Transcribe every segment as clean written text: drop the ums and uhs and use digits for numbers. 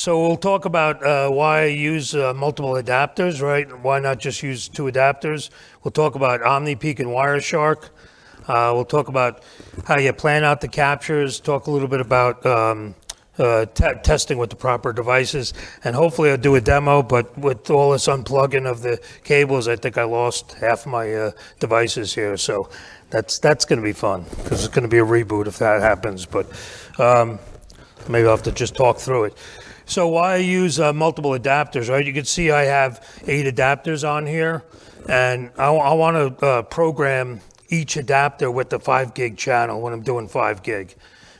So we'll talk about why I use multiple adapters, right? Why not just use two adapters? We'll talk about OmniPeak and Wireshark. We'll talk about how you plan out the captures, talk a little bit about testing with the proper devices, and hopefully I'll do a demo, but with all this unplugging of the cables, I think I lost half my devices here. So that's going to be fun, because it's going to be a reboot if that happens, but maybe I'll have to just talk through it. So why I use multiple adapters, right? You can see I have 8 adapters on here, and I want to program each adapter with the 5 gig channel when I'm doing 5 gig,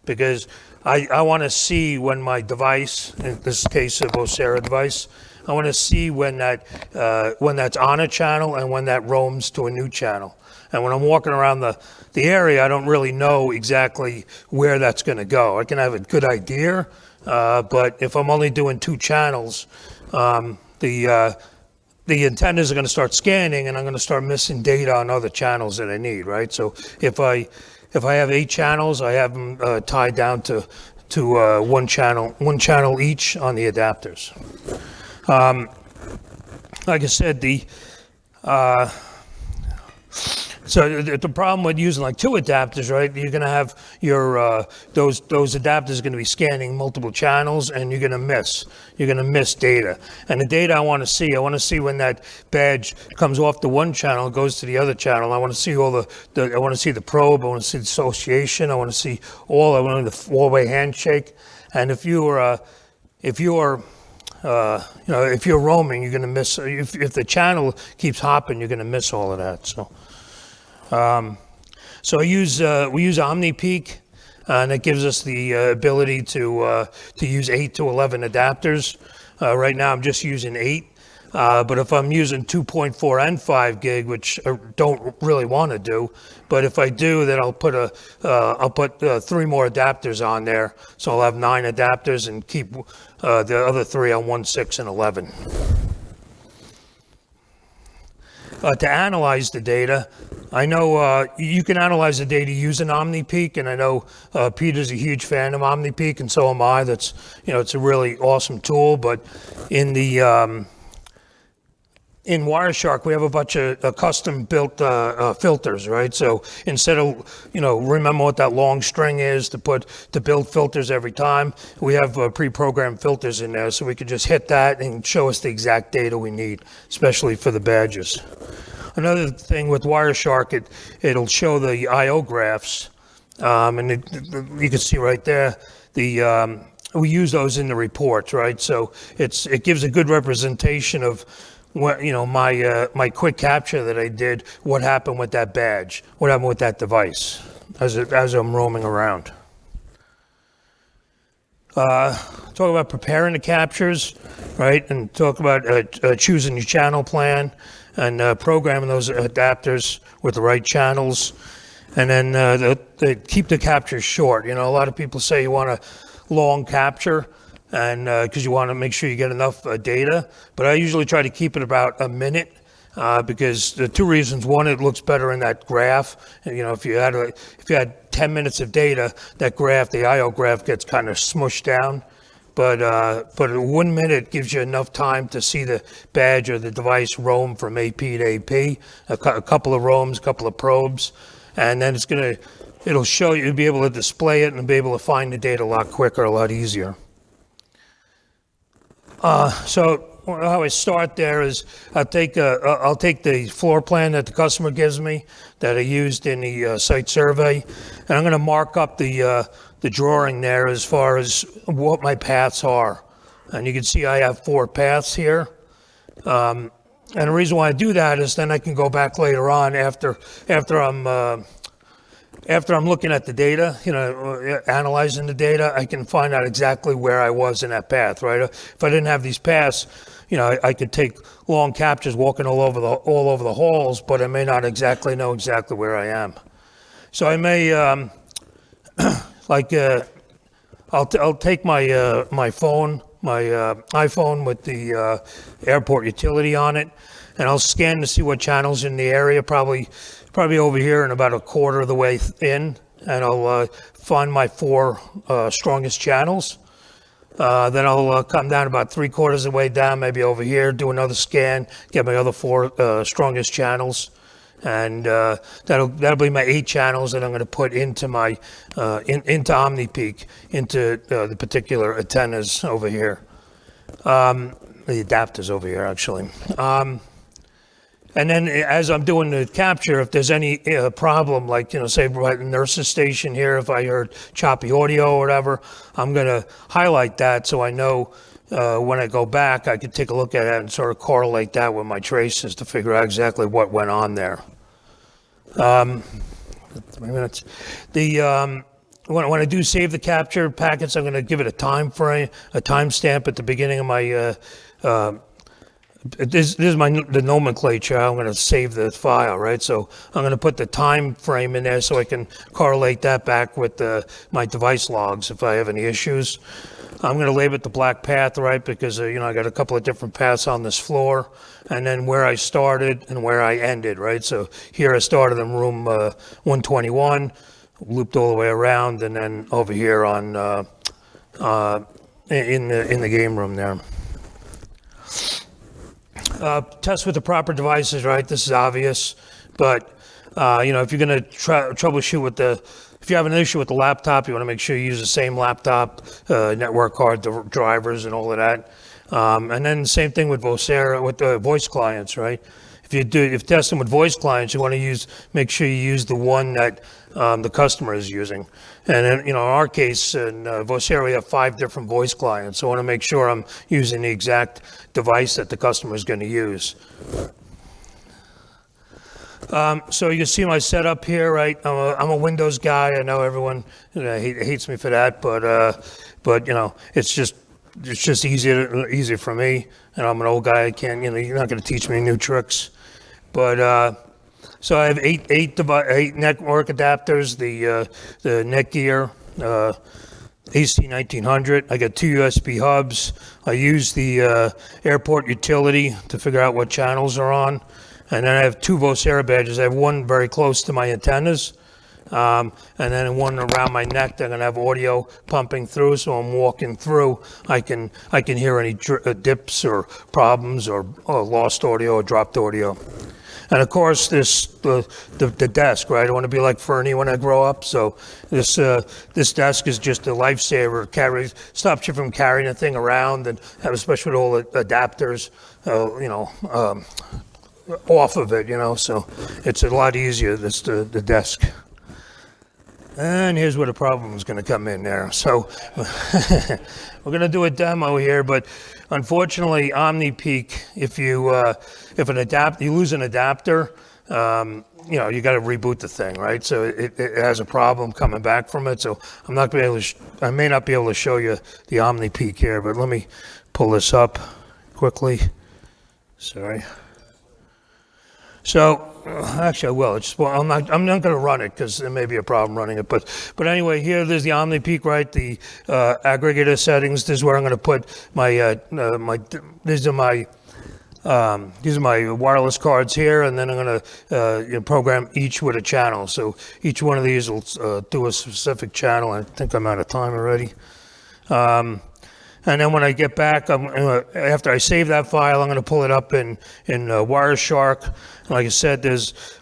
because I want to see when my device, in this case a Vocera device, I want to see when that's on a channel and when that roams to a new channel. And when I'm walking around the area, I don't really know exactly where that's going to go. I can have a good idea, but if I'm only doing 2 channels, the antennas are going to start scanning, and I'm going to start missing data on other channels that I need, right? So if I have 8 channels, I have them tied down to one channel each on the adapters. Like I said, so the problem with using like 2 adapters, right? You're going to have your those adapters are going to be scanning multiple channels, and you're going to miss data. And the data I want to see when that badge comes off the one channel, goes to the other channel. I want to see I want to see the probe. I want to see the association. I want to see I want the 4-way handshake. And if you're roaming, you're going to miss. If the channel keeps hopping, you're going to miss all of that. So we use OmniPeak, and it gives us the ability to use 8 to 11 adapters. Right now I'm just using 8, but if I'm using 2.4 and 5 gig, which I don't really want to do, but if I do, then I'll put 3 more adapters on there. So I'll have 9 adapters and keep the other 3 on 1, 6, and 11. To analyze the data, I know you can analyze the data using OmniPeak, and I know Peter's a huge fan of OmniPeak, and so am I. That's, it's a really awesome tool. But in Wireshark, we have a bunch of custom-built filters, right? So instead of, remember what that long string is to build filters every time, we have pre-programmed filters in there, so we could just hit that and show us the exact data we need, especially for the badges. Another thing with Wireshark, it'll show the I/O graphs, and you can see right there we use those in the reports, right? So it gives a good representation of what, my quick capture that I did, what happened with that badge, what happened with that device as I'm roaming around. Talk about preparing the captures, right? And talk about choosing your channel plan and programming those adapters with the right channels. And then they keep the captures short. A lot of people say you want a long capture, and because you want to make sure you get enough data, but I usually try to keep it about a minute, because the 2 reasons. One, it looks better in that graph. If you had 10 minutes of data, that graph, the I/O graph, gets kind of smushed down. But 1 minute gives you enough time to see the badge or the device roam from AP to AP, a couple of roams, a couple of probes, and then it'll show you, you'll be able to display it and be able to find the data a lot quicker, a lot easier. So how I start there is I'll take the floor plan that the customer gives me that I used in the site survey, and I'm going to mark up the drawing there as far as what my paths are. And you can see I have 4 paths here. And the reason why I do that is then I can go back later on after I'm looking at the data, analyzing the data, I can find out exactly where I was in that path, right? If I didn't have these paths, I could take long captures walking all over the halls, but I may not know exactly where I am. So I may, I'll take my phone, my iPhone with the airport utility on it, and I'll scan to see what channel's in the area, probably over here and about a quarter of the way in, and I'll find my 4 strongest channels. Then I'll come down about 3/4 of the way down, maybe over here, do another scan, get my other 4 strongest channels, and that'll be my 8 channels that I'm going to put into my into OmniPeak, into the particular antennas over here, the adapters over here actually. And then as I'm doing the capture, if there's any problem, like, say right in the nurse's station here, if I heard choppy audio or whatever, I'm going to highlight that so I know when I go back, I can take a look at it and sort of correlate that with my traces to figure out exactly what went on there. 3 minutes. When I do save the capture packets, I'm going to give it a time frame, a timestamp at the beginning of my this is the nomenclature. I'm going to save the file, right? So I'm going to put the time frame in there so I can correlate that back with my device logs if I have any issues. I'm going to label it the black path, right? Because I got a couple of different paths on this floor, and then where I started and where I ended, right? So here I started in room 121, looped all the way around, and then over here on in the game room there. Test with the proper devices, right? This is obvious, but if you're going to troubleshoot with if you have an issue with the laptop, you want to make sure you use the same laptop, network card, the drivers, and all of that. And then the same thing with Vocera, with the voice clients, right? If you test them with voice clients, you want to make sure you use the one that the customer is using. And in our case, in Vocera, we have 5 different voice clients. So I want to make sure I'm using the exact device that the customer is going to use. So you see my setup here, right? I'm a Windows guy. I know everyone hates me for that, but it's just easier for me. And I'm an old guy. You're not going to teach me new tricks. But so I have eight network adapters. The Netgear AC 1900. I got 2 USB hubs. I use the airport utility to figure out what channels are on. And then I have 2 Vocera badges. I have one very close to my antennas, and then one around my neck. They're going to have audio pumping through, so I'm walking through. I can hear any dips or problems or lost audio or dropped audio. And of course, the desk, right? I want to be like Fernie when I grow up. So this desk is just a lifesaver. Stops you from carrying a thing around, and especially with all the adapters, off of it, so it's a lot easier, the desk. And here's where the problem is going to come in there. So we're going to do a demo here, but unfortunately, OmniPeak, if you lose an adapter, you got to reboot the thing, right? So it has a problem coming back from it. So I may not be able to show you the OmniPeak here, but let me pull this up quickly. Sorry. So actually I will. I'm not going to run it because there may be a problem running it. But anyway, there's the OmniPeak, right? The aggregator settings. This is where I'm going to put my these are my wireless cards here, and then I'm going to program each with a channel. So each one of these will do a specific channel. I think I'm out of time already. And then when I get back, after I save that file, I'm going to pull it up in Wireshark. Like I said,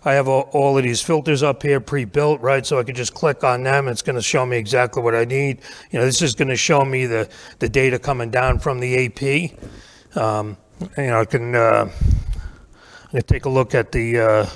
I have all of these filters up here pre-built, right? So I can just click on them. It's going to show me exactly what I need. This is going to show me the data coming down from the AP. I can take a look at the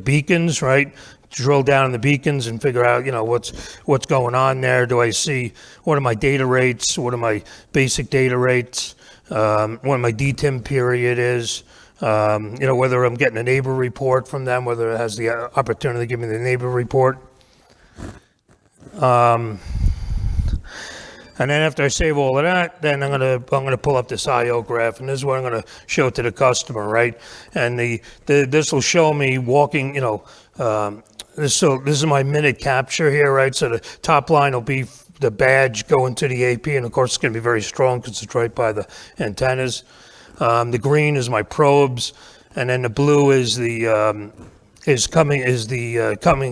beacons, right? Drill down in the beacons and figure out, what's going on there. Do I see what are my data rates? What are my basic data rates? What my DTIM period is? Whether I'm getting a neighbor report from them, whether it has the opportunity to give me the neighbor report. And then after I save all of that, then I'm gonna pull up this IO graph, and this is what I'm gonna show to the customer, right? And this will show me walking, this is my minute capture here, right? So the top line will be the badge going to the AP, and of course it's gonna be very strong because it's right by the antennas. The green is my probes, and then the blue is the is coming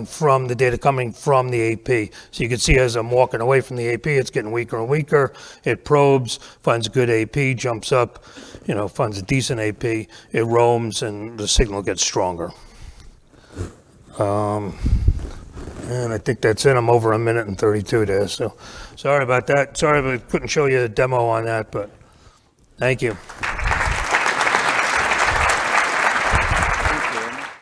from the data coming from the AP. So you can see as I'm walking away from the AP, it's getting weaker and weaker. It probes, finds a good AP, jumps up, finds a decent AP. It roams, and the signal gets stronger. And I think that's it. I'm over 1 minute and 32 there. So sorry about that. Sorry I couldn't show you a demo on that, but thank you.